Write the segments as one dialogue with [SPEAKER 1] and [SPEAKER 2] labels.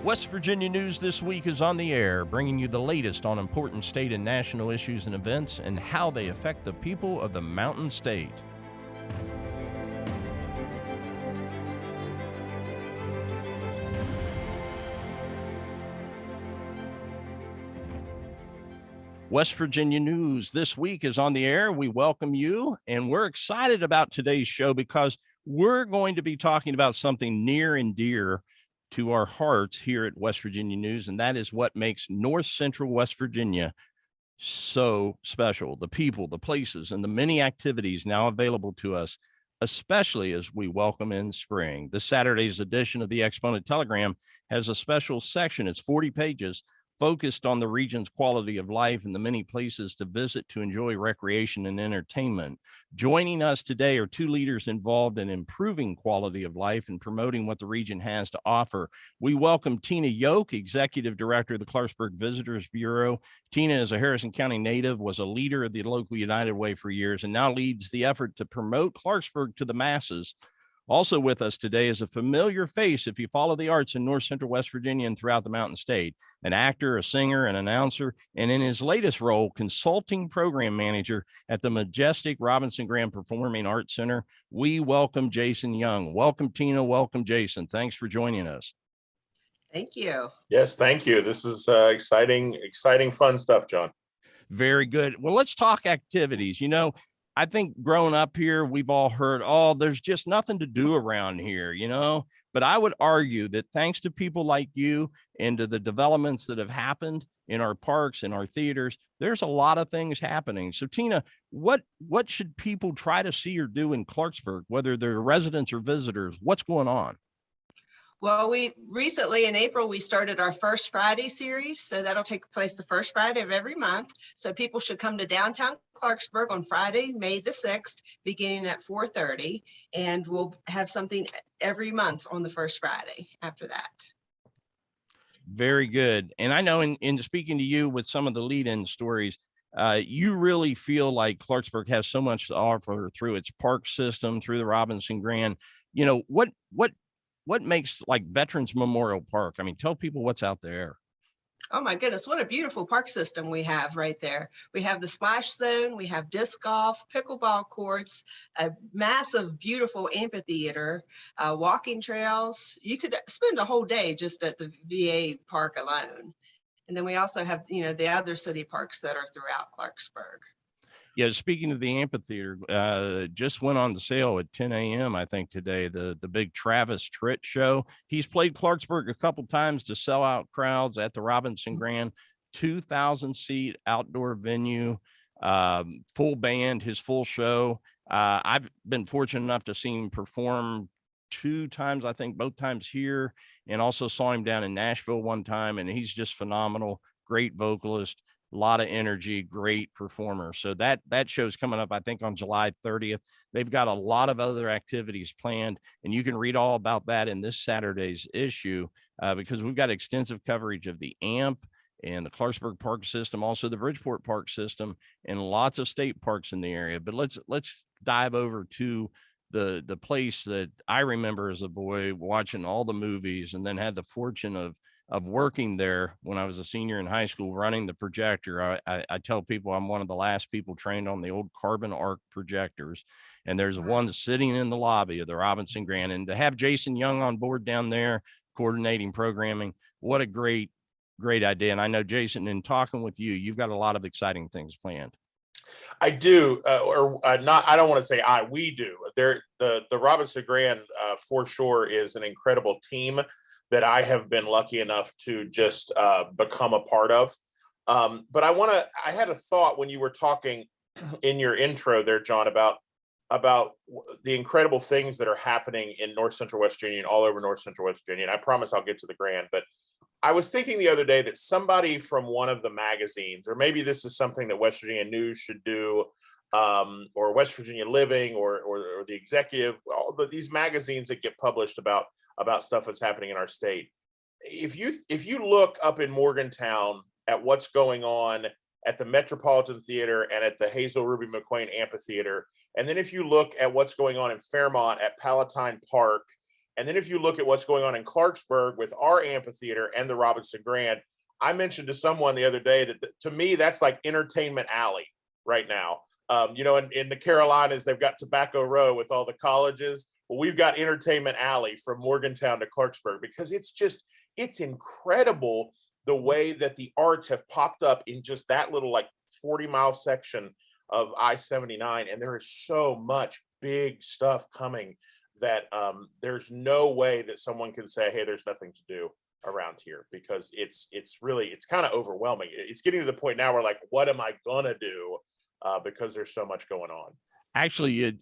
[SPEAKER 1] West Virginia News This Week is on the air, bringing you the latest on important state and national issues and events and how they affect the people of the Mountain State. West Virginia News This Week is on the air. We welcome you, and we're excited about today's show because we're going to be talking about something near and dear to our hearts here at West Virginia News, and that is what makes North Central West Virginia so special. The people, the places, and the many activities now available to us, especially as we welcome in spring. This Saturday's edition of the Exponent Telegram has a special section. It's 40 pages focused on the region's quality of life and the many places to visit to enjoy recreation and entertainment. Joining us today are two leaders involved in improving quality of life and promoting what the region has to offer. We welcome Tina Yoke, Executive Director of the Clarksburg Visitors Bureau. Tina is a Harrison County native, was a leader of the local United Way for years, and now leads the effort to promote Clarksburg to the masses. Also with us today is a familiar face if you follow the arts in North Central West Virginia and throughout the Mountain State, an actor, a singer, an announcer, and in his latest role, consulting program manager at the majestic Robinson Grand Performing Arts Center. We welcome Jason Young. Welcome, Tina. Welcome, Jason. Thanks for joining us.
[SPEAKER 2] Thank you.
[SPEAKER 3] Yes, thank you. This is exciting, fun stuff, John.
[SPEAKER 1] Very good. Well, let's talk activities. You know, I think growing up here, we've all heard, oh, there's just nothing to do around here, you know, but I would argue that thanks to people like you and to the developments that have happened in our parks and our theaters, there's a lot of things happening. So Tina, what should people try to see or do in Clarksburg, whether they're residents or visitors? What's going on?
[SPEAKER 2] Well, we recently in April, we started our First Friday series. So that'll take place the first Friday of every month. So people should come to downtown Clarksburg on Friday, May the 6th, beginning at 4:30. And we'll have something every month on the first Friday after that.
[SPEAKER 1] Very good. And I know in speaking to you with some of the lead-in stories, you really feel like Clarksburg has so much to offer through its park system, through the Robinson Grand. You know, what makes like Veterans Memorial Park? I mean, tell people what's out there.
[SPEAKER 2] Oh my goodness, what a beautiful park system we have right there. We have the splash zone, we have disc golf, pickleball courts, a massive, beautiful amphitheater, walking trails. You could spend a whole day just at the VA park alone. And then we also have, you know, the other city parks that are throughout Clarksburg.
[SPEAKER 1] Yeah, speaking of the amphitheater, just went on the sale at 10 a.m. I think today, the big Travis Tritt show. He's played Clarksburg a couple times to sell out crowds at the Robinson Grand, 2,000 seat outdoor venue, full band, his full show. I've been fortunate enough to see him perform 2 times, I think both times here, and also saw him down in Nashville one time, and he's just phenomenal, great vocalist. A lot of energy, great performer. So that show's coming up, I think, on July 30th. They've got a lot of other activities planned, and you can read all about that in this Saturday's issue because we've got extensive coverage of the AMP and the Clarksburg Park System, also the Bridgeport Park System, and lots of state parks in the area. But let's dive over to the place that I remember as a boy watching all the movies, and then had the fortune of working there when I was a senior in high school, running the projector. I tell people I'm one of the last people trained on the old carbon arc projectors. And there's one sitting in the lobby of the Robinson Grand. And to have Jason Young on board down there, coordinating programming, what a great idea. And I know, Jason, in talking with you, you've got a lot of exciting things planned.
[SPEAKER 3] I do, not. I don't want to say we do. The Robinson Grand for sure is an incredible team that I have been lucky enough to just become a part of. But I had a thought when you were talking in your intro there, John, about the incredible things that are happening in North Central West Virginia and all over North Central West Virginia. And I promise I'll get to the Grand, but I was thinking the other day that somebody from one of the magazines, or maybe this is something that West Virginia News should do, or West Virginia Living, or the Executive, these magazines that get published about stuff that's happening in our state. If you look up in Morgantown at what's going on at the Metropolitan Theater and at the Hazel Ruby McQueen Amphitheater, and then if you look at what's going on in Fairmont at Palatine Park And then if you look at what's going on in Clarksburg with our amphitheater and the Robinson Grand, I mentioned to someone the other day that to me, that's like Entertainment Alley right now. You know, in the Carolinas, they've got Tobacco Row with all the colleges. Well, we've got Entertainment Alley from Morgantown to Clarksburg, because it's incredible the way that the arts have popped up in just that little like 40-mile section of I-79. And there is so much big stuff coming that there's no way that someone can say, hey, there's nothing to do around here, because it's kind of overwhelming. It's getting to the point now where like, what am I gonna do? Because there's so much going on.
[SPEAKER 1] Actually,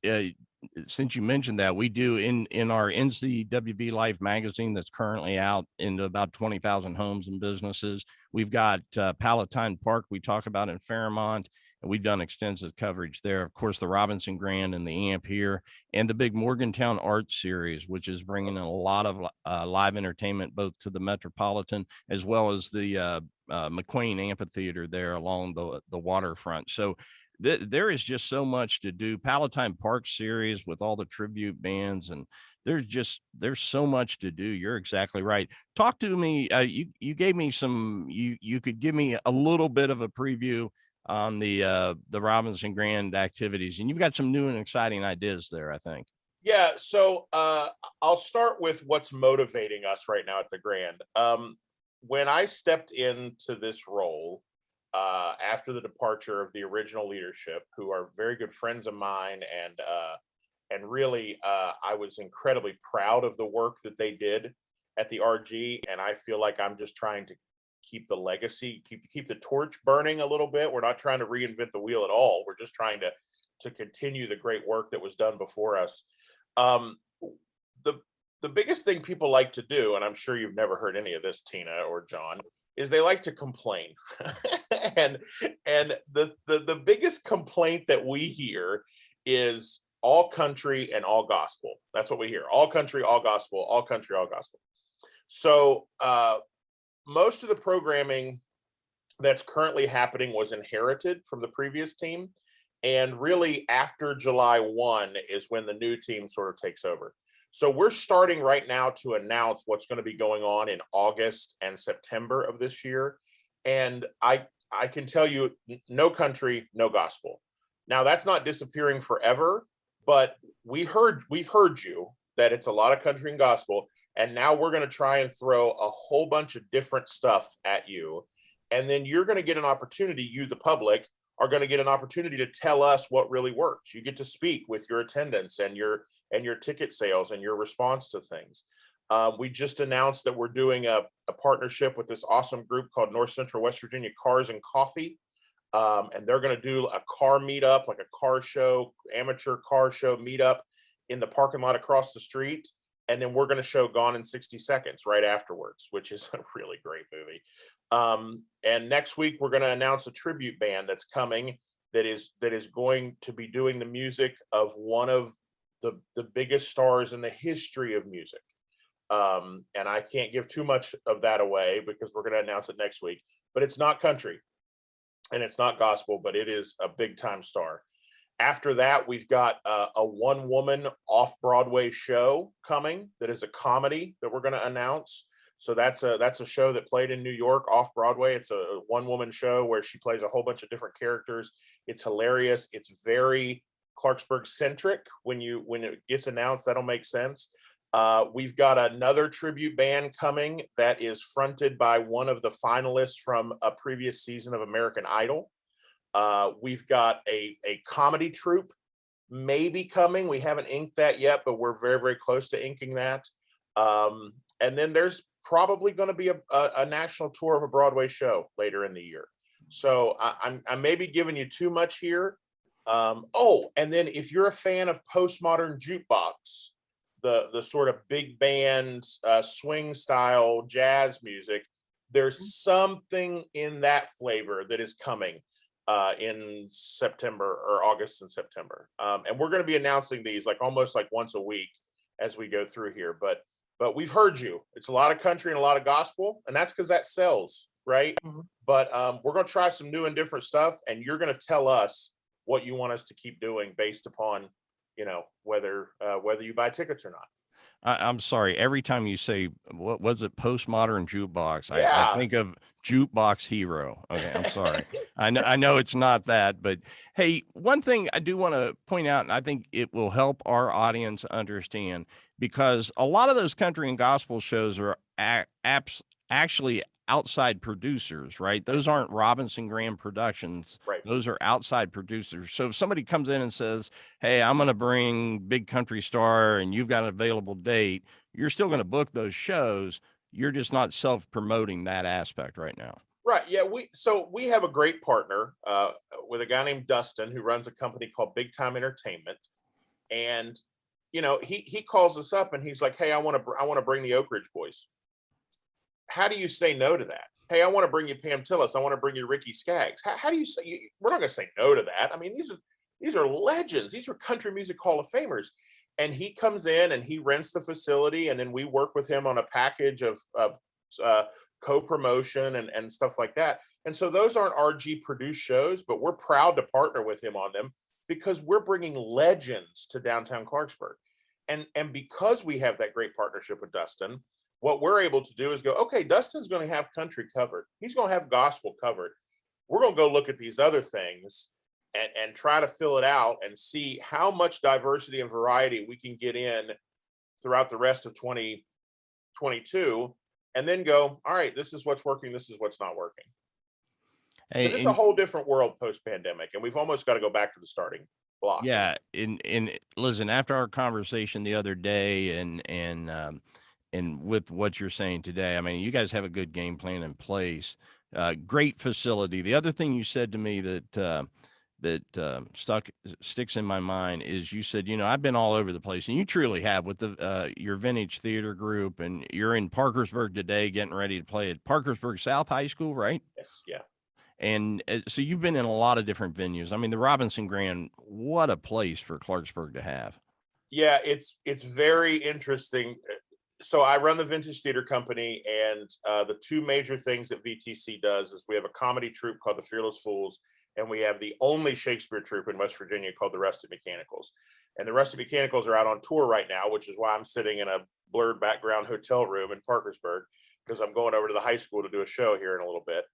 [SPEAKER 1] since you mentioned that, we do in our NCWV Life magazine that's currently out into about 20,000 homes and businesses. We've got Palatine Park we talk about in Fairmont, and we've done extensive coverage there. Of course, the Robinson Grand and the AMP here, and the big Morgantown Art Series, which is bringing a lot of live entertainment both to the Metropolitan as well as the McQueen Amphitheater there along the waterfront. So there is just so much to do. Palatine Park series with all the tribute bands, and there's so much to do. You're exactly right. Talk to me. You gave me some. You could give me a little bit of a preview on the Robinson Grand activities, and you've got some new and exciting ideas there, I think.
[SPEAKER 3] Yeah. So I'll start with what's motivating us right now at the Grand. When I stepped into this role, after the departure of the original leadership, who are very good friends of mine, and really I was incredibly proud of the work that they did at the RG, and I feel like I'm just trying to keep the legacy, keep the torch burning a little bit. We're not trying to reinvent the wheel at all. We're just trying to continue the great work that was done before us. The biggest thing people like to do, and I'm sure you've never heard any of this, Tina or John, is they like to complain. and the biggest complaint that we hear is all country and all gospel. That's what we hear. All country, all gospel, all country, all gospel. So most of the programming that's currently happening was inherited from the previous team. And really after July 1 is when the new team sort of takes over. So we're starting right now to announce what's going to be going on in August and September of this year. And I can tell you, no country, no gospel. Now that's not disappearing forever, but we've heard you that it's a lot of country and gospel. And now we're going to try and throw a whole bunch of different stuff at you. And then you're going to get an opportunity, you, the public, are going to get an opportunity to tell us what really works. You get to speak with your attendance and your ticket sales and your response to things. We just announced that we're doing a partnership with this awesome group called North Central West Virginia Cars and Coffee. And they're going to do a car meetup, like a car show, amateur car show meetup in the parking lot across the street. And then we're going to show Gone in 60 Seconds right afterwards, which is a really great movie. And next week, we're going to announce a tribute band that's coming that is going to be doing the music of one of the biggest stars in the history of music. And I can't give too much of that away because we're going to announce it next week, but it's not country and it's not gospel, but it is a big time star. After that, we've got a one-woman off-Broadway show coming that is a comedy that we're going to announce. So that's a show that played in New York off-Broadway. It's a one-woman show where she plays a whole bunch of different characters. It's hilarious. It's very Clarksburg centric. When it gets announced, that'll make sense. We've got another tribute band coming that is fronted by one of the finalists from a previous season of American Idol. We've got a comedy troupe maybe coming. We haven't inked that yet, but we're very, very close to inking that. And then there's probably going to be a national tour of a Broadway show later in the year. So I may be giving you too much here. And then if you're a fan of postmodern jukebox, the sort of big band, swing style jazz music, there's something in that flavor that is coming in September or August and September. And we're going to be announcing these almost like once a week as we go through here. But we've heard you. It's a lot of country and a lot of gospel, and that's because that sells, right? Mm-hmm. But we're going to try some new and different stuff, and you're going to tell us what you want us to keep doing based upon, whether you buy tickets or not.
[SPEAKER 1] I'm sorry. Every time you say, what was it, postmodern jukebox, I
[SPEAKER 3] Yeah.
[SPEAKER 1] think of Jukebox Hero. Okay, I'm sorry. I know it's not that, but hey, one thing I do want to point out, and I think it will help our audience understand, because a lot of those country and gospel shows are actually outside producers, right? Those aren't Robinson Graham Productions.
[SPEAKER 3] Right.
[SPEAKER 1] Those are outside producers. So if somebody comes in and says, hey, I'm going to bring Big Country Star and you've got an available date, you're still going to book those shows. You're just not self-promoting that aspect right now.
[SPEAKER 3] Right. Yeah. We have a great partner with a guy named Dustin who runs a company called Big Time Entertainment. And, he calls us up and he's like, hey, I want to bring the Oak Ridge Boys. How do you say no to that? Hey, I want to bring you Pam Tillis. I want to bring you Ricky Skaggs. How do you say, we're not going to say no to that. I mean, these are legends. These are country music Hall of Famers. And he comes in and he rents the facility, and then we work with him on a package of co-promotion and stuff like that. And so those aren't RG produced shows, but we're proud to partner with him on them because we're bringing legends to downtown Clarksburg. And because we have that great partnership with Dustin, what we're able to do is go, okay, Dustin's going to have country covered. He's going to have gospel covered. We're going to go look at these other things and try to fill it out and see how much diversity and variety we can get in throughout the rest of 2022, and then go, all right, this is what's working, this is what's not working. Because it's a whole different world post-pandemic, and we've almost got to go back to the starting block.
[SPEAKER 1] Yeah, and listen, after our conversation the other day, and with what you're saying today, I mean, you guys have a good game plan in place. Great facility. The other thing you said to me that sticks in my mind is you said, I've been all over the place, and you truly have with your vintage theater group, and you're in Parkersburg today, getting ready to play at Parkersburg South High School, right?
[SPEAKER 3] Yes. Yeah.
[SPEAKER 1] And so you've been in a lot of different venues. I mean, the Robinson Grand, what a place for Clarksburg to have.
[SPEAKER 3] Yeah, it's very interesting. So I run the Vintage Theater Company, and the two major things that VTC does is we have a comedy troupe called the Fearless Fools, and we have the only Shakespeare troupe in West Virginia called the Rusty Mechanicals. And the Rusty Mechanicals are out on tour right now, which is why I'm sitting in a blurred background hotel room in Parkersburg, because I'm going over to the high school to do a show here in a little bit.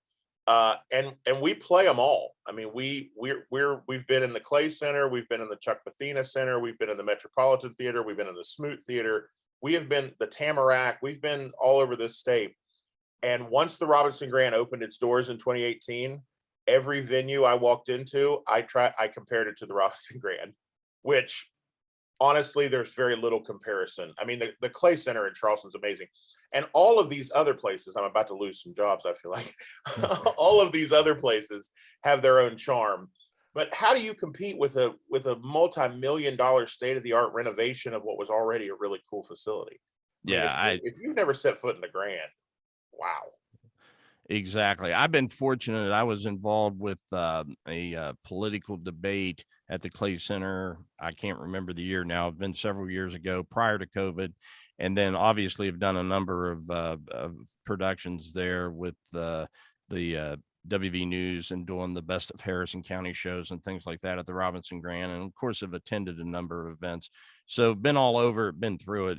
[SPEAKER 3] And we play them all. I mean, we've been in the Clay Center, we've been in the Chuck Bethina Center, we've been in the Metropolitan Theater, we've been in the Smoot Theater, we have been the Tamarack, we've been all over this state. And once the Robinson Grand opened its doors in 2018, every venue I walked into, I compared it to the Robinson Grand, which honestly, there's very little comparison. I mean, the Clay Center in Charleston is amazing. And all of these other places, I'm about to lose some jobs, I feel like. All of these other places have their own charm. But how do you compete with a multi-million-dollar state-of-the-art renovation of what was already a really cool facility? If you've never set foot in the Grand, wow.
[SPEAKER 1] Exactly. I've been fortunate. I was involved with a political debate at the Clay Center. I can't remember the year now. It's been several years ago prior to COVID. And then obviously have done a number of productions there with the WV News and doing the Best of Harrison County shows and things like that at the Robinson Grand. And of course, have attended a number of events. So been all over, been through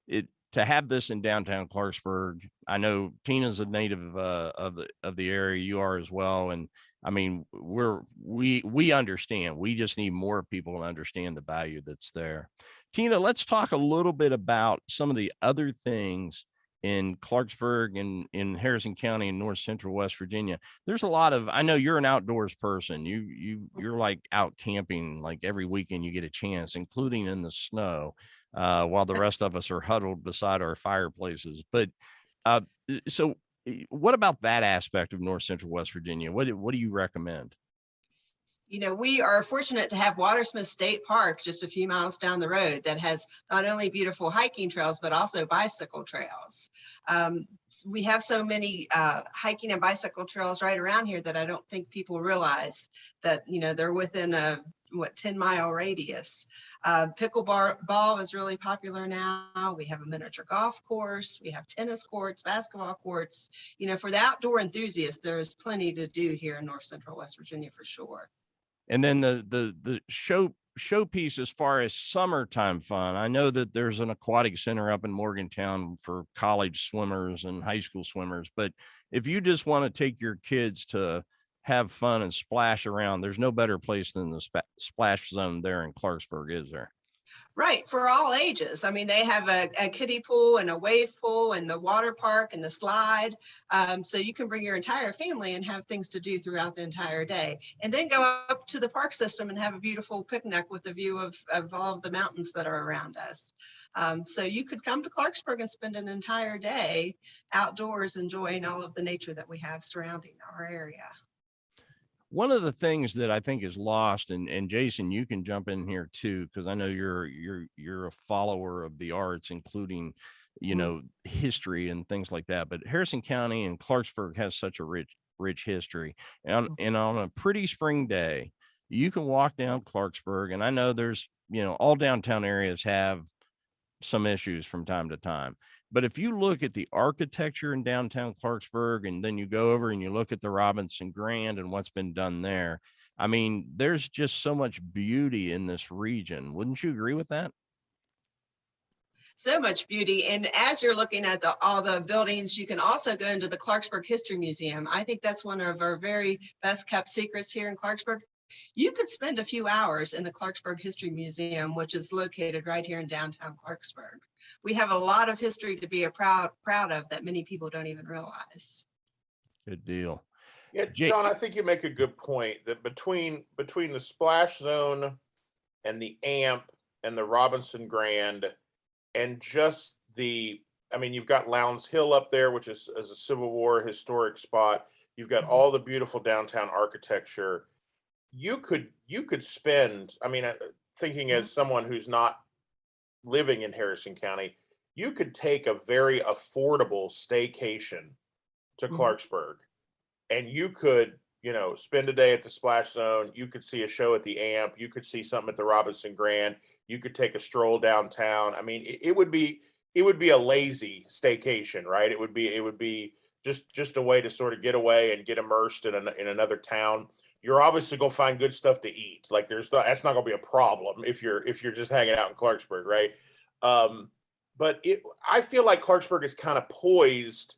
[SPEAKER 1] it. To have this in downtown Clarksburg, I know Tina's a native of the area. You are as well, and I mean we understand. We just need more people to understand the value that's there. Tina, let's talk a little bit about some of the other things in Clarksburg and in Harrison County and North Central West Virginia. There's a lot of. I know you're an outdoors person. You're like out camping like every weekend you get a chance, including in the snow. While the rest of us are huddled beside our fireplaces. But so what about that aspect of North Central West Virginia? What do you recommend?
[SPEAKER 2] We are fortunate to have Watersmith State Park just a few miles down the road that has not only beautiful hiking trails, but also bicycle trails. We have so many hiking and bicycle trails right around here that I don't think people realize that, they're within a 10-mile radius. Pickleball is really popular now. We have a miniature golf course. We have tennis courts, basketball courts. For the outdoor enthusiasts, there's plenty to do here in North Central West Virginia for sure.
[SPEAKER 1] And then the show showpiece as far as summertime fun. I know that there's an aquatic center up in Morgantown for college swimmers and high school swimmers, but if you just want to take your kids to have fun and splash around, there's no better place than the splash zone there in Clarksburg, is there?
[SPEAKER 2] Right, for all ages. I mean, they have a kiddie pool and a wave pool and the water park and the slide. So you can bring your entire family and have things to do throughout the entire day. And then go up to the park system and have a beautiful picnic with a view of all of the mountains that are around us. So you could come to Clarksburg and spend an entire day outdoors enjoying all of the nature that we have surrounding our area.
[SPEAKER 1] One of the things that I think is lost, and Jason, you can jump in here too, because I know you're a follower of the arts, including, you know, history and things like that. But Harrison County and Clarksburg has such a rich history. And on a pretty spring day, you can walk down Clarksburg, and I know there's, you know, all downtown areas have some issues from time to time. But if you look at the architecture in downtown Clarksburg, and then you go over and you look at the Robinson Grand and what's been done there, I mean, there's just so much beauty in this region. Wouldn't you agree with that?
[SPEAKER 2] So much beauty. And as you're looking at all the buildings, you can also go into the Clarksburg History Museum. I think that's one of our very best kept secrets here in Clarksburg. You could spend a few hours in the Clarksburg History Museum, which is located right here in downtown Clarksburg. We have a lot of history to be proud of that many people don't even realize.
[SPEAKER 1] Good deal.
[SPEAKER 3] Yeah, John, I think you make a good point that between the splash zone and the AMP and the Robinson Grand and just I mean, you've got Lowndes Hill up there, which is a Civil War historic spot. You've got all the beautiful downtown architecture. You could spend, I mean, thinking as someone who's not living in Harrison County, you could take a very affordable staycation to Clarksburg, and you could, you know, spend a day at the splash zone. You could see a show at the AMP. You could see something at the Robinson Grand. You could take a stroll downtown. I mean, it would be a lazy staycation, right? It would be just a way to sort of get away and get immersed in another town. You're obviously gonna find good stuff to eat. Like that's not gonna be a problem if you're just hanging out in Clarksburg, right? But I feel like Clarksburg is kind of poised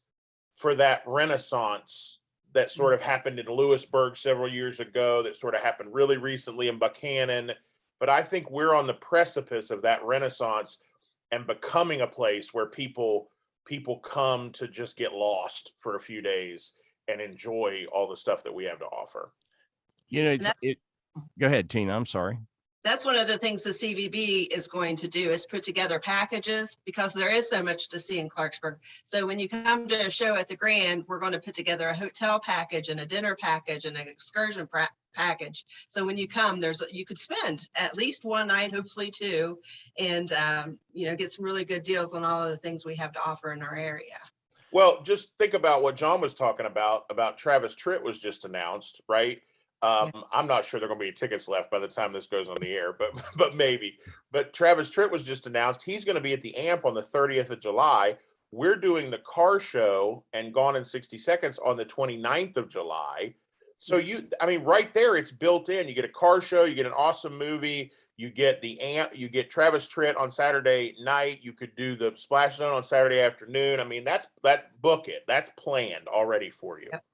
[SPEAKER 3] for that renaissance that sort of happened in Lewisburg several years ago, that sort of happened really recently in Buchanan. But I think we're on the precipice of that renaissance and becoming a place where people come to just get lost for a few days and enjoy all the stuff that we have to offer.
[SPEAKER 1] You know, go ahead, Tina. I'm sorry.
[SPEAKER 2] That's one of the things the CVB is going to do, is put together packages, because there is so much to see in Clarksburg. So when you come to a show at the Grand, we're going to put together a hotel package and a dinner package and an excursion package. So when you come, you could spend at least one night, hopefully two, and you know, get some really good deals on all of the things we have to offer in our area.
[SPEAKER 3] Well, just think about what John was talking about Travis Tritt was just announced, right? I'm not sure there are going to be tickets left by the time this goes on the air, but maybe. But Travis Tritt was just announced. He's going to be at the AMP on the 30th of July. We're doing the car show and Gone in 60 Seconds on the 29th of July. So I mean, right there, it's built in. You get a car show, you get an awesome movie, you get the AMP, you get Travis Tritt on Saturday night. You could do the Splash Zone on Saturday afternoon. I mean, book it. That's planned already for you.
[SPEAKER 2] Yep.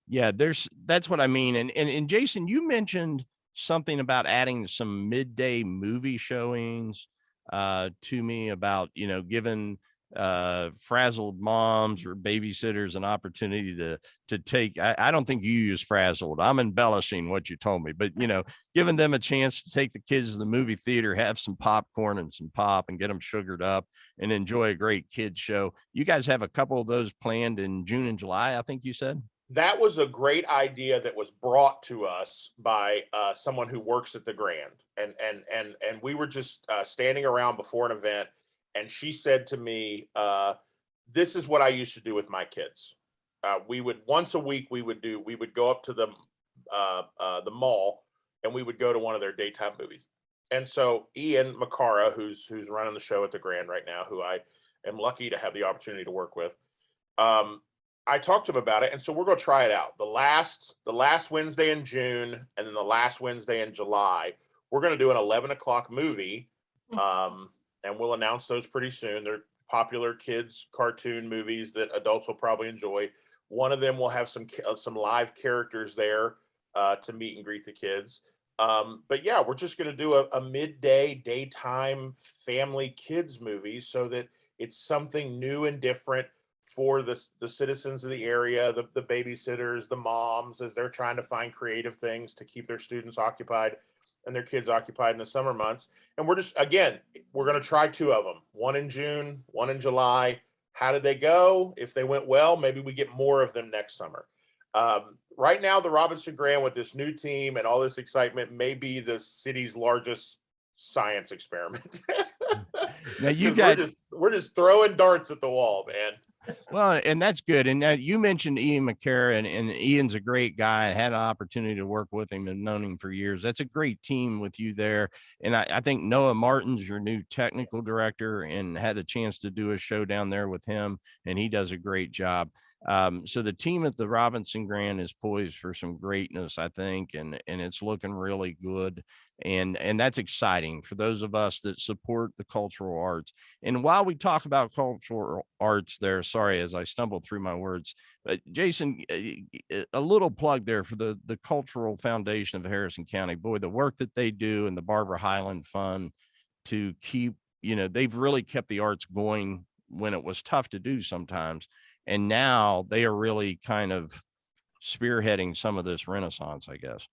[SPEAKER 1] Yeah, that's what I mean. And Jason, you mentioned something about adding some midday movie showings to me about, you know, giving frazzled moms or babysitters an opportunity to take, I don't think you use frazzled. I'm embellishing what you told me, but, you know, giving them a chance to take the kids to the movie theater, have some popcorn and some pop and get them sugared up and enjoy a great kids show. You guys have a couple of those planned in June and July, I think you said.
[SPEAKER 3] That was a great idea that was brought to us by someone who works at the Grand, and we were just standing around before an event, and she said to me, "This is what I used to do with my kids. We would once a week we would go up to the mall, and we would go to one of their daytime movies." And so Ian Macara, who's running the show at the Grand right now, who I am lucky to have the opportunity to work with. I talked to him about it, and so we're going to try it out. The last Wednesday in June, and then the last Wednesday in July, we're going to do an 11 o'clock movie. And we'll announce those pretty soon. They're popular kids cartoon movies that adults will probably enjoy. One of them will have some live characters there to meet and greet the kids. But yeah, we're just going to do a midday, daytime family kids movie so that it's something new and different for the citizens of the area, the babysitters, the moms, as they're trying to find creative things to keep their students occupied and their kids occupied in the summer months. And we're going to try 2 of them, one in June, one in July. How did they go? If they went well, maybe we get more of them next summer. Right now, the Robinson Grand with this new team and all this excitement may be the city's largest science experiment.
[SPEAKER 1] Now
[SPEAKER 3] we're just throwing darts at the wall, man.
[SPEAKER 1] Well, and that's good. And you mentioned Ian McCarra, and Ian's a great guy. I had an opportunity to work with him and known him for years. That's a great team with you there. And I think Noah Martin's your new technical director, and had a chance to do a show down there with him, and he does a great job. So the team at the Robinson Grand is poised for some greatness, I think, and it's looking really good. And that's exciting for those of us that support the cultural arts. And while we talk about cultural arts there, sorry, as I stumbled through my words, but Jason, a little plug there for the Cultural Foundation of Harrison County. Boy, the work that they do, and the Barbara Highland Fund to keep, they've really kept the arts going when it was tough to do sometimes. And now they are really kind of spearheading some of this renaissance, I guess.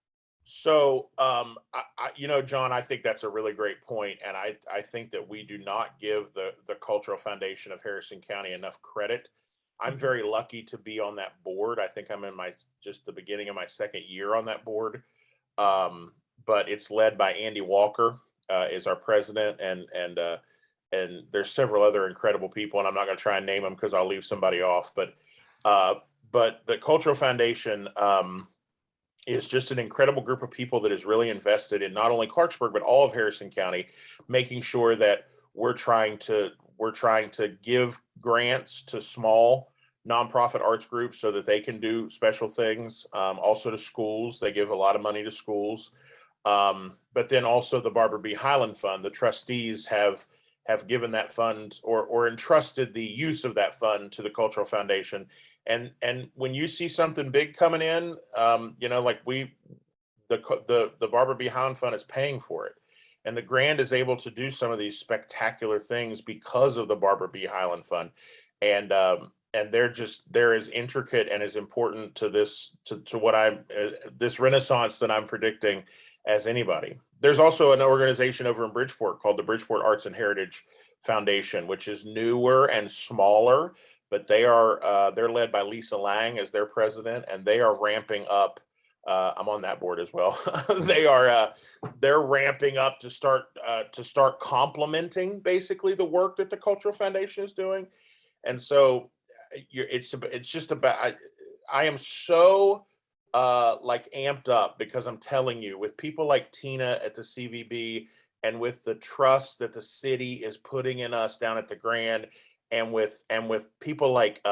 [SPEAKER 3] So, John, I think that's a really great point. And I think that we do not give the Cultural Foundation of Harrison County enough credit. I'm very lucky to be on that board. I think I'm in just the beginning of my 2nd year on that board. But it's led by Andy Walker, is our president, and there's several other incredible people, and I'm not going to try and name them because I'll leave somebody off. But the Cultural Foundation is just an incredible group of people that is really invested in not only Clarksburg but all of Harrison County, making sure that we're trying to give grants to small nonprofit arts groups so that they can do special things. Also to schools, they give a lot of money to schools. But then also the Barbara B. Highland Fund, the trustees have given that fund or entrusted the use of that fund to the Cultural Foundation. And when you see something big coming in, like the Barbara B. Highland Fund is paying for it. And the Grand is able to do some of these spectacular things because of the Barbara B. Highland Fund. And they're as intricate and as important to this renaissance that I'm predicting as anybody. There's also an organization over in Bridgeport called the Bridgeport Arts and Heritage Foundation, which is newer and smaller, but they're led by Lisa Lang as their president, and they are ramping up. I'm on that board as well. They're ramping up to start complementing basically the work that the Cultural Foundation is doing. And so it's just about, I am so amped up because I'm telling you, with people like Tina at the CVB and with the trust that the city is putting in us down at the Grand, and with people like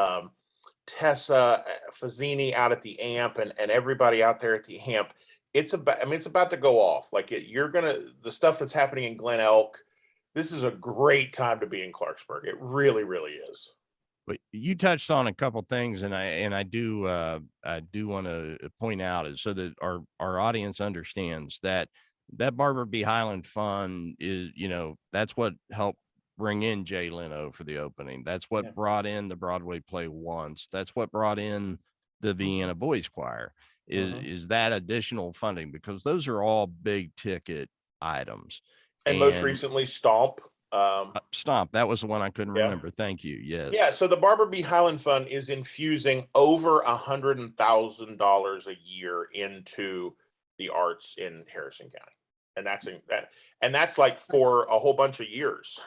[SPEAKER 3] Tessa Fazzini out at the AMP and everybody out there at the AMP, it's about to go off. The stuff that's happening in Glen Elk, this is a great time to be in Clarksburg. It really, really is.
[SPEAKER 1] But you touched on a couple things, and I do want to point out, is so that our audience understands that Barbara B. Highland Fund is, that's what helped bring in Jay Leno for the opening. That's what brought in the Broadway play Once. That's what brought in the Vienna Boys Choir, is that additional funding, because those are all big ticket items.
[SPEAKER 3] And most recently, Stomp.
[SPEAKER 1] Stomp, that was the one I couldn't remember. Thank you. Yes.
[SPEAKER 3] Yeah. So the Barbara B. Highland Fund is infusing over $100,000 a year into the arts in Harrison County, and that's like for a whole bunch of years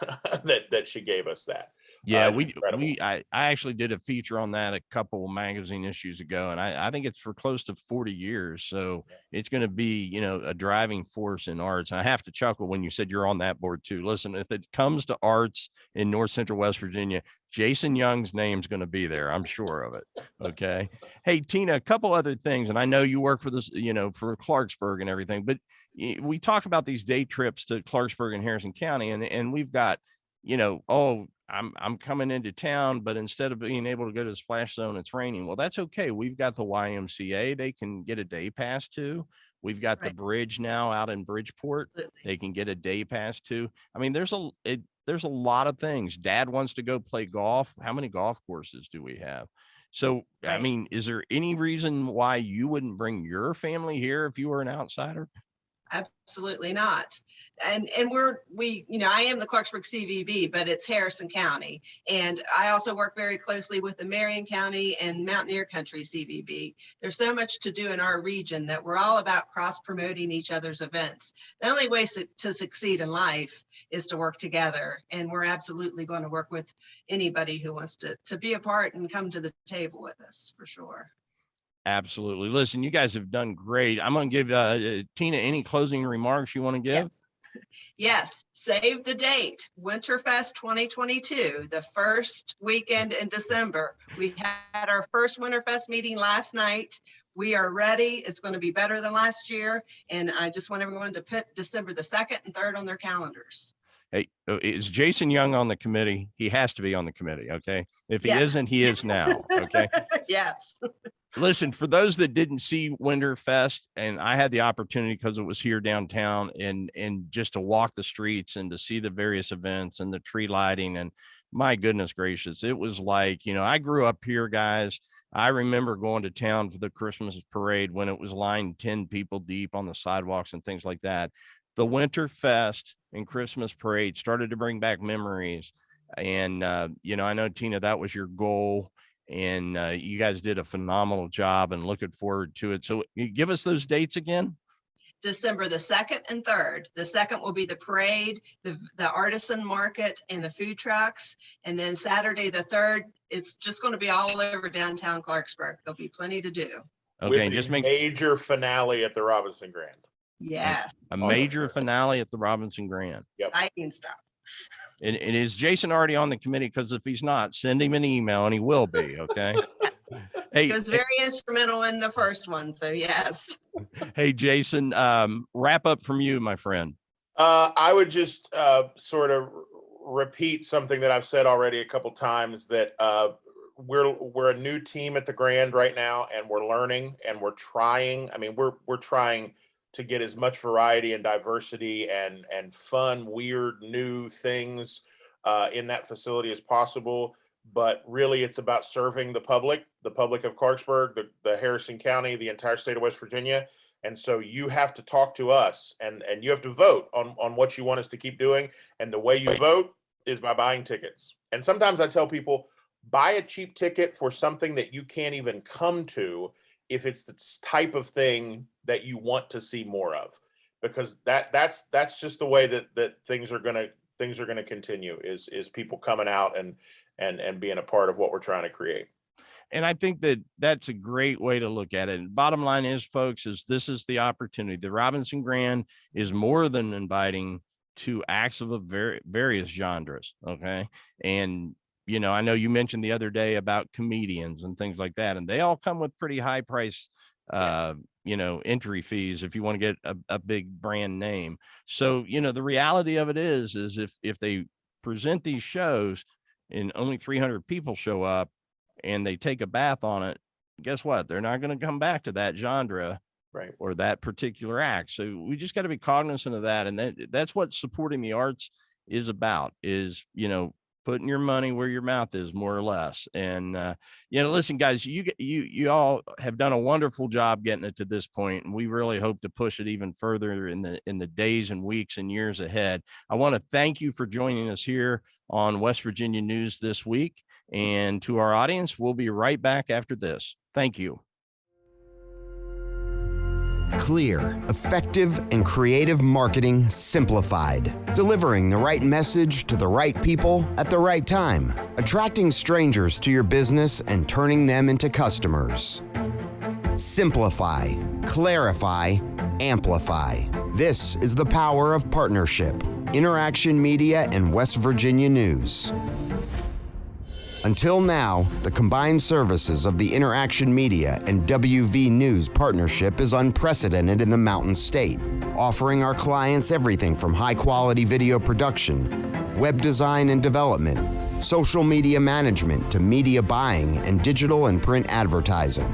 [SPEAKER 3] that she gave us that.
[SPEAKER 1] Yeah, I actually did a feature on that a couple of magazine issues ago, and I think it's for close to 40 years. So it's going to be, a driving force in arts. And I have to chuckle when you said you're on that board too. Listen, if it comes to arts in North Central West Virginia, Jason Young's name's going to be there. I'm sure of it. Okay. Hey, Tina, a couple other things. And I know you work for this, for Clarksburg and everything, but we talk about these day trips to Clarksburg and Harrison County, and we've got, oh, I'm coming into town, but instead of being able to go to the splash zone, it's raining. Well, that's okay. We've got the YMCA they can get a day pass to. We've got the bridge now out in Bridgeport. They can get a day pass to. I mean, there's a lot of things. Dad wants to go play golf. How many golf courses do we have? So, I mean, is there any reason why you wouldn't bring your family here if you were an outsider?
[SPEAKER 2] Absolutely not. And I am the Clarksburg CVB, but it's Harrison County. And I also work very closely with the Marion County and Mountaineer Country CVB. There's so much to do in our region that we're all about cross-promoting each other's events. The only way to succeed in life is to work together. And we're absolutely going to work with anybody who wants to be a part and come to the table with us, for sure.
[SPEAKER 1] Absolutely. Listen, you guys have done great. I'm going to give Tina any closing remarks you want to give.
[SPEAKER 2] Yes. Save the date. Winterfest 2022, the first weekend in December. We had our first Winterfest meeting last night. We are ready. It's going to be better than last year. And I just want everyone to put December the 2nd and 3rd on their calendars.
[SPEAKER 1] Hey, is Jason Young on the committee? He has to be on the committee. Okay. If he isn't, he is now. Okay.
[SPEAKER 2] Yes.
[SPEAKER 1] Listen, for those that didn't see Winterfest, and I had the opportunity because it was here downtown and just to walk the streets and to see the various events and the tree lighting, and my goodness gracious, it was like, I grew up here, guys. I remember going to town for the Christmas parade when it was lined 10 people deep on the sidewalks and things like that. The Winterfest and Christmas parade started to bring back memories. And, I know, Tina, that was your goal. And you guys did a phenomenal job and looking forward to it. So you give us those dates again.
[SPEAKER 2] December the 2nd and 3rd. The 2nd will be the parade, the artisan market, and the food trucks. And then Saturday the 3rd, it's just going to be all over downtown Clarksburg. There'll be plenty to do.
[SPEAKER 1] Okay,
[SPEAKER 3] and just make major finale at the Robinson Grand.
[SPEAKER 2] Yes.
[SPEAKER 1] A major finale at the Robinson Grand.
[SPEAKER 3] Yep.
[SPEAKER 2] Exciting stuff.
[SPEAKER 1] And is Jason already on the committee? Because if he's not, send him an email and he will be. Okay. Hey,
[SPEAKER 2] he was very instrumental in the first one. So yes.
[SPEAKER 1] Hey, Jason, wrap up from you, my friend.
[SPEAKER 3] I would just sort of repeat something that I've said already a couple times, that we're a new team at the Grand right now, and we're learning and we're trying. I mean, we're trying to get as much variety and diversity and fun, weird, new things in that facility as possible. But really, it's about serving the public of Clarksburg, the Harrison County, the entire state of West Virginia. And so you have to talk to us, and you have to vote on what you want us to keep doing. And the way you vote is by buying tickets. And sometimes I tell people, buy a cheap ticket for something that you can't even come to if it's the type of thing that you want to see more of, because that's just the way that things are gonna continue, is people coming out and being a part of what we're trying to create.
[SPEAKER 1] And I think that's a great way to look at it. And bottom line is, folks, this is the opportunity. The Robinson Grand is more than inviting to acts of various genres. Okay. And I know you mentioned the other day about comedians and things like that, and they all come with pretty high price, entry fees if you want to get a big brand name. So, the reality of it is if they present these shows and only 300 people show up and they take a bath on it, guess what? They're not going to come back to that genre,
[SPEAKER 3] right,
[SPEAKER 1] or that particular act. So we just got to be cognizant of that. And that's what supporting the arts is about, is, putting your money where your mouth is, more or less. And, listen, guys, you all have done a wonderful job getting it to this point, and we really hope to push it even further in the days and weeks and years ahead. I want to thank you for joining us here on West Virginia News this week. And to our audience, we'll be right back after this. Thank you.
[SPEAKER 4] Clear, effective, and creative marketing simplified. Delivering the right message to the right people at the right time. Attracting strangers to your business and turning them into customers. Simplify, clarify, amplify. This is the power of partnership. Interaction Media and West Virginia News. Until now, the combined services of the Interaction Media and WV News partnership is unprecedented in the Mountain State, offering our clients everything from high-quality video production, web design and development, social media management to media buying and digital and print advertising.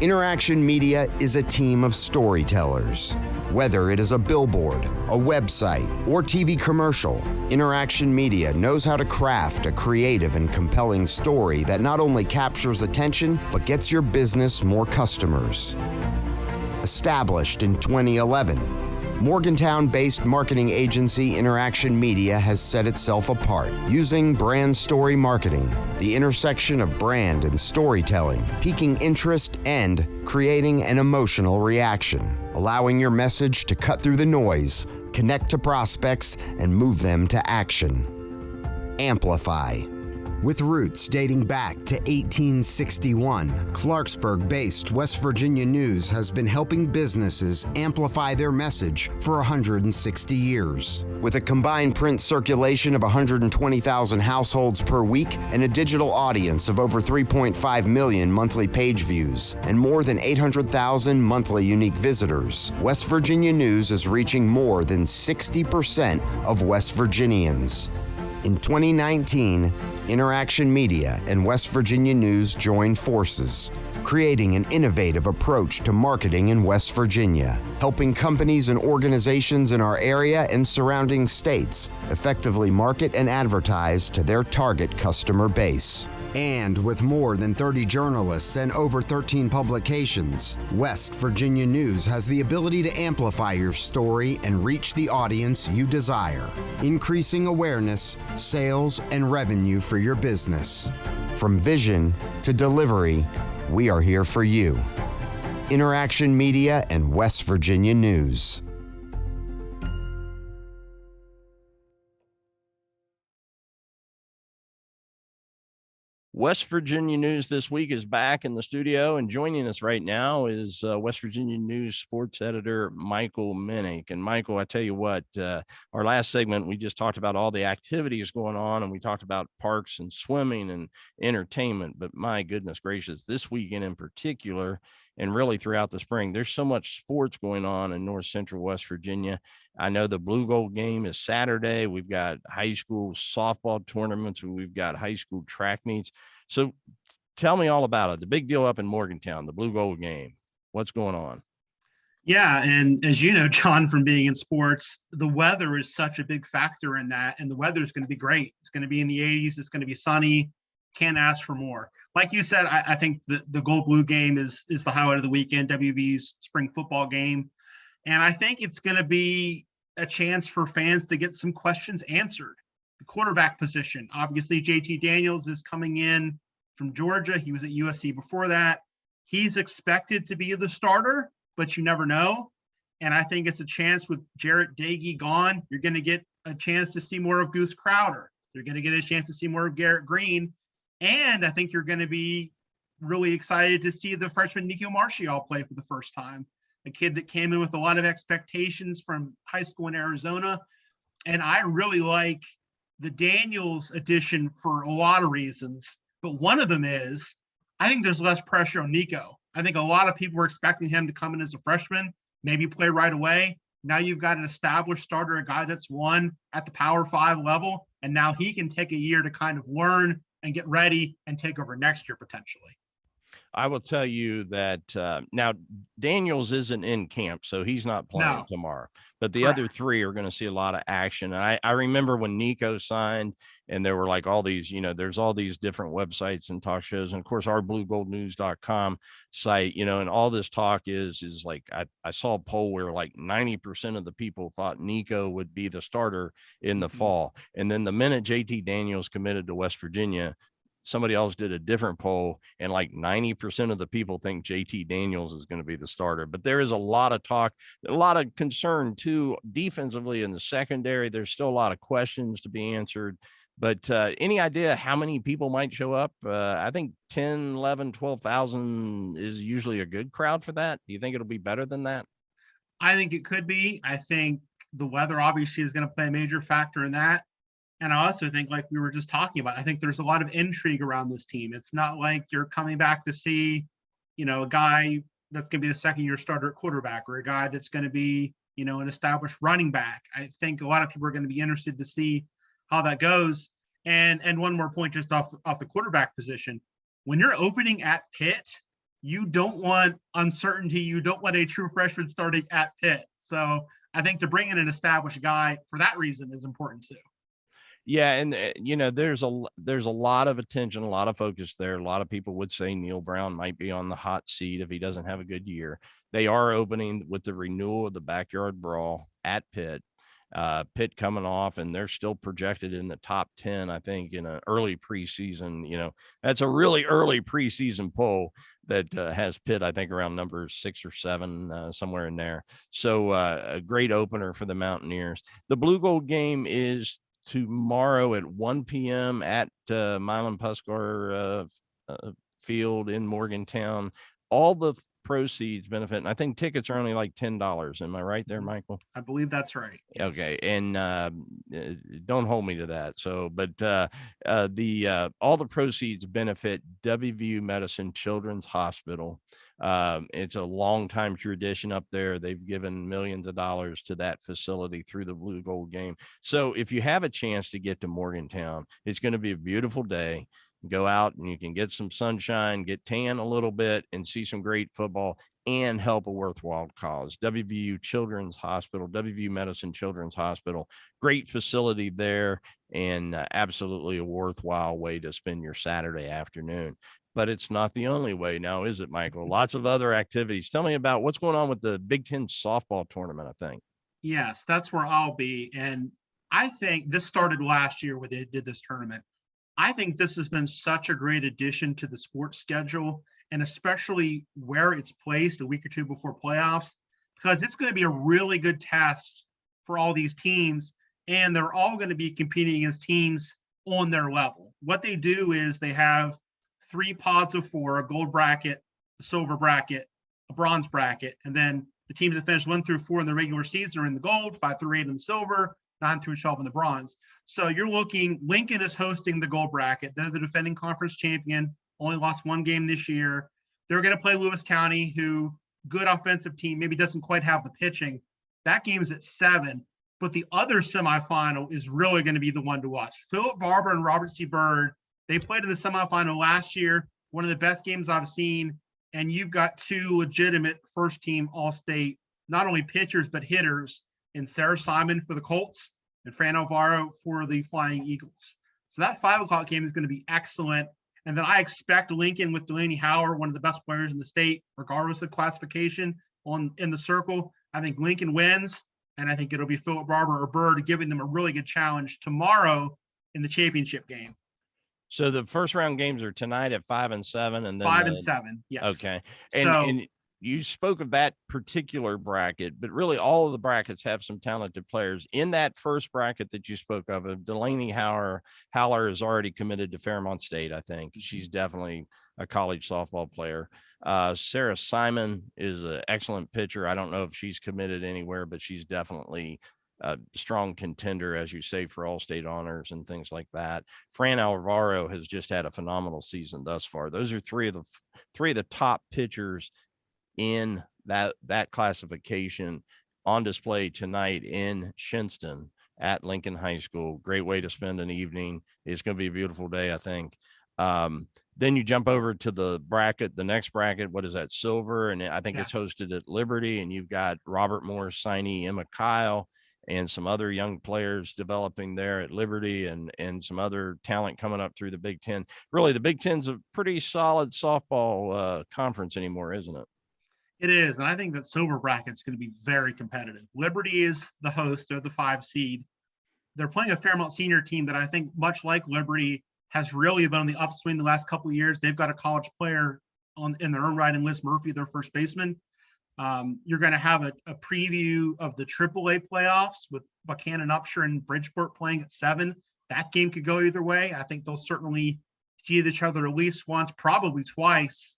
[SPEAKER 4] Interaction Media is a team of storytellers. Whether it is a billboard, a website, or TV commercial, Interaction Media knows how to craft a creative and compelling story that not only captures attention, but gets your business more customers. Established in 2011, Morgantown-based marketing agency Interaction Media has set itself apart using brand story marketing, the intersection of brand and storytelling, piquing interest and creating an emotional reaction, allowing your message to cut through the noise, connect to prospects, and move them to action. Amplify. With roots dating back to 1861, Clarksburg-based West Virginia News has been helping businesses amplify their message for 160 years. With a combined print circulation of 120,000 households per week and a digital audience of over 3.5 million monthly page views and more than 800,000 monthly unique visitors, West Virginia News is reaching more than 60% of West Virginians. In 2019, Interaction Media and West Virginia News joined forces, creating an innovative approach to marketing in West Virginia, helping companies and organizations in our area and surrounding states effectively market and advertise to their target customer base. And with more than 30 journalists and over 13 publications, West Virginia News has the ability to amplify your story and reach the audience you desire, increasing awareness, sales, and revenue for your business. From vision to delivery, we are here for you. Interaction Media and West Virginia News.
[SPEAKER 1] West Virginia News this week is back in the studio, and joining us right now is West Virginia News sports editor Michael Minich. And Michael, I tell you what, our last segment, we just talked about all the activities going on, and we talked about parks and swimming and entertainment. But my goodness gracious, this weekend in particular, and really throughout the spring, there's so much sports going on in North Central West Virginia. I know the Blue Gold game is Saturday. We've got high school softball tournaments. We've got high school track meets. So tell me all about it. The big deal up in Morgantown, the Blue Gold game. What's going on?
[SPEAKER 5] Yeah, and as you know, John, from being in sports, the weather is such a big factor in that, and the weather is going to be great. It's going to be in the 80s. It's going to be sunny. Can't ask for more. Like you said, I think the Gold Blue game is the highlight of the weekend, WV's spring football game. And I think it's going to be a chance for fans to get some questions answered. The quarterback position, obviously JT Daniels is coming in from Georgia. He was at USC before that. He's expected to be the starter, but you never know. And I think it's a chance with Jarrett Dagey gone. You're going to get a chance to see more of Goose Crowder. You're going to get a chance to see more of Garrett Green. And I think you're going to be really excited to see the freshman Nico Martial play for the first time, a kid that came in with a lot of expectations from high school in Arizona. And I really like the Daniels addition for a lot of reasons. But one of them is I think there's less pressure on Nico. I think a lot of people were expecting him to come in as a freshman, maybe play right away. Now you've got an established starter, a guy that's won at the Power 5 level, and now he can take a year to kind of learn and get ready and take over next year potentially.
[SPEAKER 1] I will tell you that now Daniels isn't in camp, so he's not playing tomorrow. But the other three are going to see a lot of action. And I remember when Nico signed, and there were like all these, there's all these different websites and talk shows. And of course, our bluegoldnews.com site, and all this talk is like I saw a poll where like 90% of the people thought Nico would be the starter in the fall. And then the minute JT Daniels committed to West Virginia, somebody else did a different poll, and like 90% of the people think JT Daniels is going to be the starter. But there is a lot of talk, a lot of concern too, defensively in the secondary. There's still a lot of questions to be answered. But any idea how many people might show up? I think 10, 11, 12,000 is usually a good crowd for that. Do you think it'll be better than that?
[SPEAKER 5] I think it could be. I think the weather obviously is going to play a major factor in that. And I also think, like we were just talking about, I think there's a lot of intrigue around this team. It's not like you're coming back to see, a guy that's going to be the second-year starter at quarterback, or a guy that's going to be, an established running back. I think a lot of people are going to be interested to see how that goes. And one more point just off the quarterback position. When you're opening at Pitt, you don't want uncertainty. You don't want a true freshman starting at Pitt. So I think to bring in an established guy for that reason is important too.
[SPEAKER 1] Yeah, and there's a lot of attention, a lot of focus there. A lot of people would say Neil Brown might be on the hot seat if he doesn't have a good year. They are opening with the renewal of the Backyard Brawl at Pitt. Pitt coming off, and they're still projected in the top 10, I think, in an early preseason. That's a really early preseason poll that has Pitt, I think, around number 6 or 7, somewhere in there. So a great opener for the Mountaineers. The Blue Gold game is tomorrow at 1 p.m. at Milan Puskar Field in Morgantown. All the proceeds benefit, and I think tickets are only like $10. Am I right there, Michael?
[SPEAKER 5] I believe that's right. Yes.
[SPEAKER 1] Okay, and don't hold me to that. So, but all the proceeds benefit WVU Medicine Children's Hospital. It's a long-time tradition up there. They've given millions of dollars to that facility through the Blue Gold game. So if you have a chance to get to Morgantown, it's going to be a beautiful day. Go out and you can get some sunshine, get tan a little bit, and see some great football and help a worthwhile cause. WVU Children's Hospital, WVU Medicine Children's Hospital, great facility there, and absolutely a worthwhile way to spend your Saturday afternoon. But it's not the only way now, is it, Michael? Lots of other activities. Tell me about what's going on with the Big Ten softball tournament, I think.
[SPEAKER 5] Yes, that's where I'll be. And I think this started last year when they did this tournament. I think this has been such a great addition to the sports schedule, and especially where it's placed a week or two before playoffs, because it's going to be a really good test for all these teams, and they're all going to be competing against teams on their level. What they do is they have 3 pods of 4, a gold bracket, a silver bracket, a bronze bracket, and then the teams that finish 1 through 4 in the regular season are in the gold, 5 through 8 in the silver, 9 through 12 in the bronze. So you're looking, Lincoln is hosting the gold bracket. They're the defending conference champion, only lost 1 game this year. They're going to play Lewis County, who, good offensive team, maybe doesn't quite have the pitching. That game is at 7, but the other semifinal is really going to be the one to watch. Philip Barber and Robert C. Byrd, they played in the semifinal last year, one of the best games I've seen, and you've got 2 legitimate first-team All-State, not only pitchers, but hitters, in Sarah Simon for the Colts and Fran Alvaro for the Flying Eagles. So that 5 o'clock game is going to be excellent. And then I expect Lincoln with Delaney Howard, one of the best players in the state, regardless of classification in the circle. I think Lincoln wins, and I think it'll be Philip Barber or Byrd giving them a really good challenge tomorrow in the championship game.
[SPEAKER 1] So the first round games are tonight at 5 and 7, and then
[SPEAKER 5] 5 and 7. Yes.
[SPEAKER 1] Okay. And you spoke of that particular bracket, but really all of the brackets have some talented players. In that first bracket that you spoke of, Delaney Howler is already committed to Fairmont State, I think. She's definitely a college softball player. Sarah Simon is an excellent pitcher. I don't know if she's committed anywhere, but she's definitely a strong contender, as you say, for all-state honors and things like that. Fran Alvaro has just had a phenomenal season thus far. Those are three of the top pitchers in that classification on display tonight in Shinston at Lincoln High School. Great way to spend an evening. It's going to be a beautiful day, I think. Then you jump over to the next bracket. What is that? Silver. And I think it's hosted at Liberty, and you've got Robert Morris, Siney, Emma Kyle, and some other young players developing there at Liberty, and some other talent coming up through the Big Ten. Really, the Big Ten's a pretty solid softball conference anymore, isn't it?
[SPEAKER 5] It is, and I think that silver bracket's going to be very competitive. Liberty is the host, they're the 5 seed. They're playing a Fairmont senior team that I think, much like Liberty, has really been on the upswing the last couple of years. They've got a college player in their own right in Liz Murphy, their first baseman. You're going to have a preview of the AAA playoffs with Buchanan, Upshur, and Bridgeport playing at 7. That game could go either way. I think they'll certainly see each other at least once, probably twice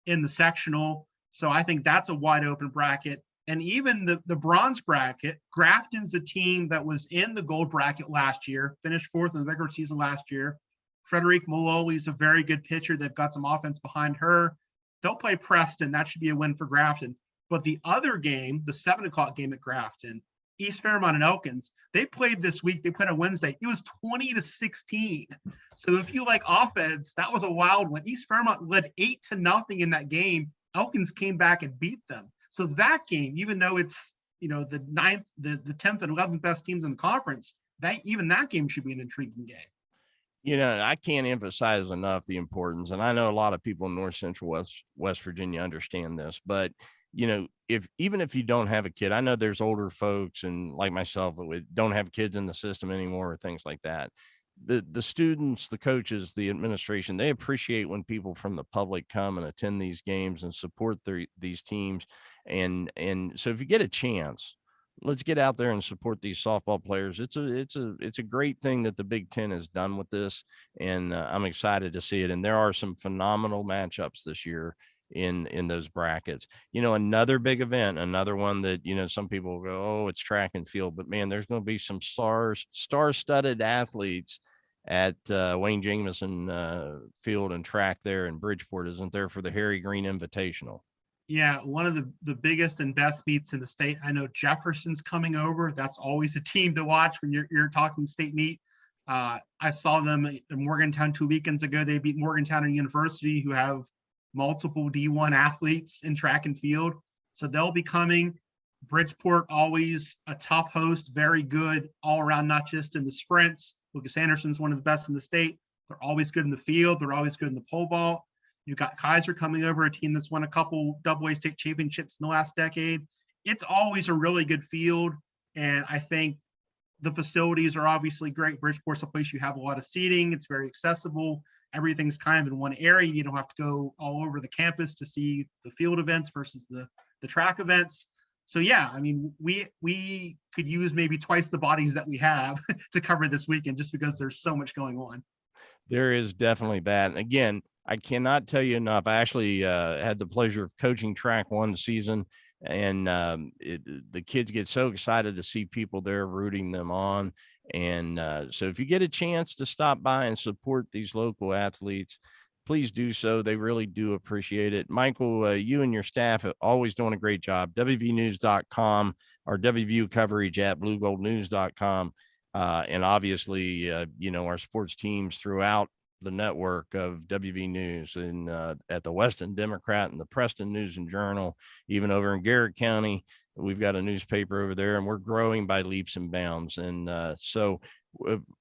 [SPEAKER 5] in the sectional. So I think that's a wide open bracket. And even the bronze bracket, Grafton's a team that was in the gold bracket last year, finished 4th in the regular season last year. Frederique Maloli is a very good pitcher. They've got some offense behind her. They'll play Preston. That should be a win for Grafton. But the other game, the 7 o'clock game at Grafton, East Fairmont and Elkins, they played this week. They played on Wednesday. It was 20-16. So if you like offense, that was a wild one. East Fairmont led 8-0 in that game. Elkins came back and beat them. So that game, even though it's, the 9th, the 10th and 11th best teams in the conference, that game should be an intriguing game.
[SPEAKER 1] I can't emphasize enough the importance, and I know a lot of people in North Central West Virginia understand this, but even if you don't have a kid, I know there's older folks and like myself that don't have kids in the system anymore or things like that. The students, the coaches, the administration, they appreciate when people from the public come and attend these games and support these teams. And so if you get a chance, let's get out there and support these softball players. It's a great thing that the Big Ten has done with this, and I'm excited to see it. And there are some phenomenal matchups this year in those brackets. Another big event, another one that some people will go, oh, it's track and field, but man, there's going to be some star-studded athletes at Wayne Jamison Field and track there in Bridgeport, isn't there, for the Harry Green Invitational?
[SPEAKER 5] Yeah, one of the biggest and best meets in the state. I know Jefferson's coming over. That's always a team to watch when you're talking state meet. I saw them in Morgantown 2 weekends ago. They beat Morgantown University, who have multiple D1 athletes in track and field. So they'll be coming. Bridgeport, always a tough host, very good all around, not just in the sprints. Lucas Anderson's one of the best in the state. They're always good in the field. They're always good in the pole vault. You've got Kaiser coming over, a team that's won a couple AA state championships in the last decade. It's always a really good field. And I think the facilities are obviously great. Bridgeport's a place you have a lot of seating. It's very accessible. Everything's kind of in one area. You don't have to go all over the campus to see the field events versus the track events. So yeah, I mean, we could use maybe twice the bodies that we have to cover this weekend, just because there's so much going on.
[SPEAKER 1] There is definitely that. And again, I cannot tell you enough. I actually had the pleasure of coaching track one season, and the kids get so excited to see people there rooting them on. And so if you get a chance to stop by and support these local athletes, please do so. They really do appreciate it. Michael, you and your staff are always doing a great job. WVNews.com, our WVU coverage at bluegoldnews.com. And obviously, our sports teams throughout the network of WV News and at the Weston Democrat and the Preston News and Journal, even over in Garrett County, we've got a newspaper over there, and we're growing by leaps and bounds. And so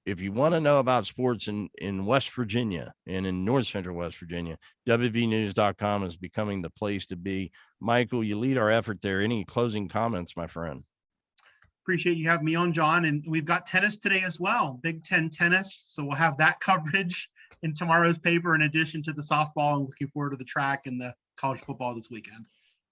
[SPEAKER 1] if you want to know about sports in West Virginia and in North Central West Virginia, WVNews.com is becoming the place to be. Michael, you lead our effort there. Any closing comments, my friend?
[SPEAKER 5] Appreciate you having me on, John. And we've got tennis today as well, Big Ten tennis. So we'll have that coverage in tomorrow's paper, in addition to the softball, and looking forward to the track and the college football this weekend.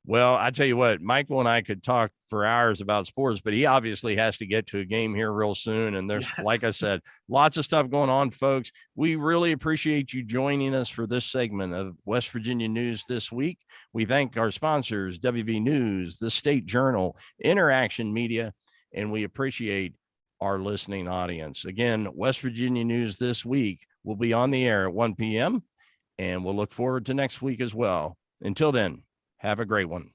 [SPEAKER 1] Well, I tell you what, Michael and I could talk for hours about sports, but he obviously has to get to a game here real soon. And there's, like I said, lots of stuff going on, folks. We really appreciate you joining us for this segment of West Virginia News This Week. We thank our sponsors, WV News, the State Journal, Interaction Media, and we appreciate our listening audience. Again, West Virginia News This Week will be on the air at 1 p.m., and we'll look forward to next week as well. Until then, have a great one.